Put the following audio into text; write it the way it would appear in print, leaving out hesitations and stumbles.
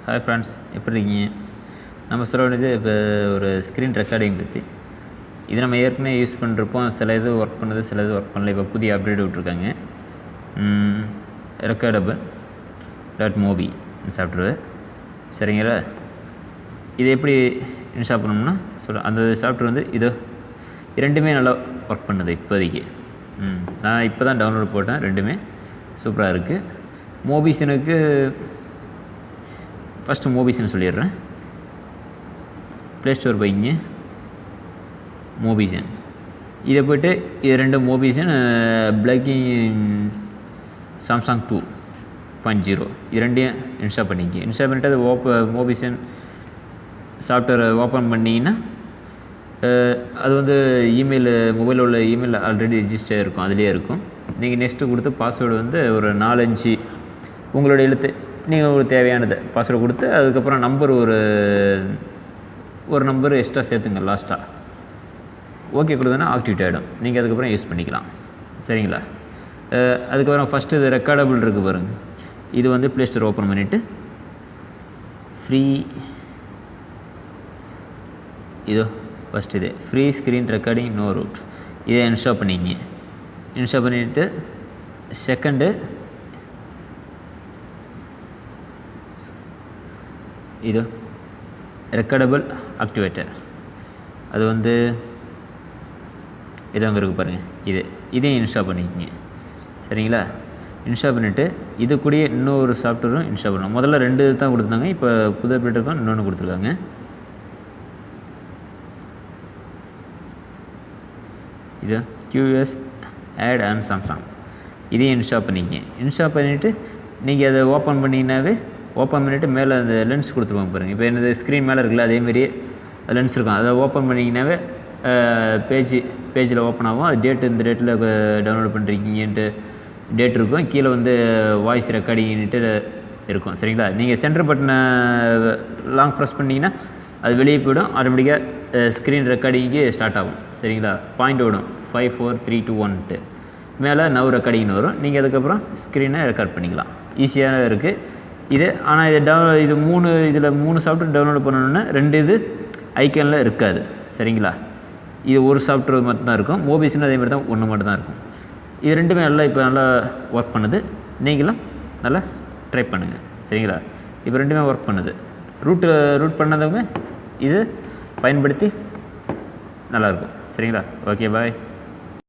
Hi friends, எப்படி இருக்கீங்க? நம்ம சொல்ல வேண்டியது இப்போ ஒரு ஸ்க்ரீன் ரெக்கார்டிங் பற்றி. இது நம்ம ஏற்கனவே யூஸ் பண்ணிருப்போம். சில இது ஒர்க் பண்ணுது, சில இது ஒர்க் பண்ணல. இப்போ புதிய அப்டேட் விட்ருக்காங்க. Recordable .mobi software. சரிங்களா? இது எப்படி இன்ஸ்டால் பண்ணோம்னா அந்த சாஃப்ட்வேர் வந்து இது ரெண்டுமே நல்லா ஒர்க் பண்ணுது இப்போதைக்கு. நான் இப்போ தான் டவுன்லோட் போட்டேன். ரெண்டுமே சூப்பராக இருக்குது. மோபிசனுக்கு ஃபஸ்ட்டு மோபிசன் சொல்லிடுறேன். ப்ளே ஸ்டோர் போய்ங்க, மோபிசன். இதை போய்ட்டு இது ரெண்டு மோபிசன் பிளக்கிங் சாம்சங் 2.0 இது ரெண்டையும் இன்ஸ்டால் பண்ணிக்க. இன்ஸ்டால் பண்ணிவிட்டு அது மோபிசன் சாஃப்ட்வேரை ஓப்பன் பண்ணிங்கன்னா அது வந்து மொபைலில் உள்ள இமெயில் ஆல்ரெடி ரிஜிஸ்டர் இருக்கும், அதிலே இருக்கும். நீங்கள் நெக்ஸ்ட்டு கொடுத்து பாஸ்வேர்டு வந்து ஒரு 4-5 உங்களோட எழுத்து நீங்கள் உங்களுக்கு தேவையானது பாஸ்வேர்டு கொடுத்து அதுக்கப்புறம் நம்பர் ஒரு நம்பர் எக்ஸ்ட்ரா சேர்த்துங்க லாஸ்ட்டாக. ஓகே கொடுத்தோன்னா ஆக்டிவேட் ஆகிடும். நீங்கள் அதுக்கப்புறம் யூஸ் பண்ணிக்கலாம். சரிங்களா? அதுக்கப்புறம் ஃபஸ்ட்டு இது ரெக்கார்டபிள் இருக்குது பாருங்கள். இது வந்து ப்ளே ஸ்டோர் ஓப்பன் பண்ணிவிட்டு ஃபஸ்ட் இது free screen recording no root இதை இன்ஸ்டால் பண்ணிங்க. இன்ஸ்டால் பண்ணிவிட்டு செகண்டு இது ரெக்கார்டபிள் ஆக்டிவேட்டர். அது வந்து இது அங்கே இருக்குது பாருங்கள். இதையும் இன்ஸ்டால் பண்ணிக்கங்க. சரிங்களா? இன்ஸ்டால் பண்ணிவிட்டு இது கூடயே இன்னொரு சாஃப்ட்வேரும் இன்ஸ்டால் பண்ணணும். முதல்ல 2 தான் கொடுத்தாங்க. இப்போ புது அப்டேட்டுக்கும் இன்னொன்று கொடுத்துருக்காங்க. இது QS ஆட் அண்ட் சாம்சங் இதையும் இன்ஸ்டால் பண்ணிக்கங்க. இன்ஸ்டால் பண்ணிவிட்டு நீங்கள் அதை ஓப்பன் பண்ணிங்கனாவே ஓப்பன் பண்ணிவிட்டு மேலே அந்த லென்ஸ் கொடுத்துருவாங்க பாருங்கள். இப்போ என்னது ஸ்க்ரீன் மேலே இருக்குல்ல, அதேமாரி லென்ஸ் இருக்கும். அதை ஓப்பன் பண்ணிங்கனாவே பேஜில் ஓப்பன் ஆகும். அது டேட்டு இந்த டேட்டில் டவுன்லோட் பண்ணுறீங்கன்ட்டு டேட் இருக்கும். கீழே வந்து வாய்ஸ் ரெக்கார்டிங்ன்ட்டு இருக்கும். சரிங்களா? நீங்கள் சென்டர் பட்டனை லாங் ப்ரெஸ் பண்ணிங்கன்னா அது வெளியே போய்டும். ஆட்டோமேட்டிக்காக ஸ்க்ரீன் ரெக்கார்டிங்கு ஸ்டார்ட் ஆகும். சரிங்களா? பாயிண்ட் விடும் 5 4 3 2 1ன்ட்டு மேலே நவ் ரெக்கார்டிங்னு வரும். நீங்கள் அதுக்கப்புறம் ஸ்க்ரீனை ரெக்கார்ட் பண்ணிக்கலாம். ஈஸியாக இருக்குது இது. ஆனால் இது 3 சாஃப்ட்வேர் டவுன்லோட் பண்ணணுன்னா 2 இது ஐக்கனில் இருக்காது. சரிங்களா? இது ஒரு சாஃப்ட்வேர் மட்டும் தான் இருக்கும். மோபிஸ்னு அதே மாதிரி தான் 1 மட்டும் தான் இருக்கும். இது ரெண்டுமே நல்லா ஒர்க் பண்ணுது. நீங்களும் நல்லா ட்ரை பண்ணுங்கள். சரிங்களா? இப்போ ரெண்டுமே ஒர்க் பண்ணுது. ரூட் பண்ணதவங்க இது பயன்படுத்தி நல்லாயிருக்கும். சரிங்களா? ஓகே, பாய்.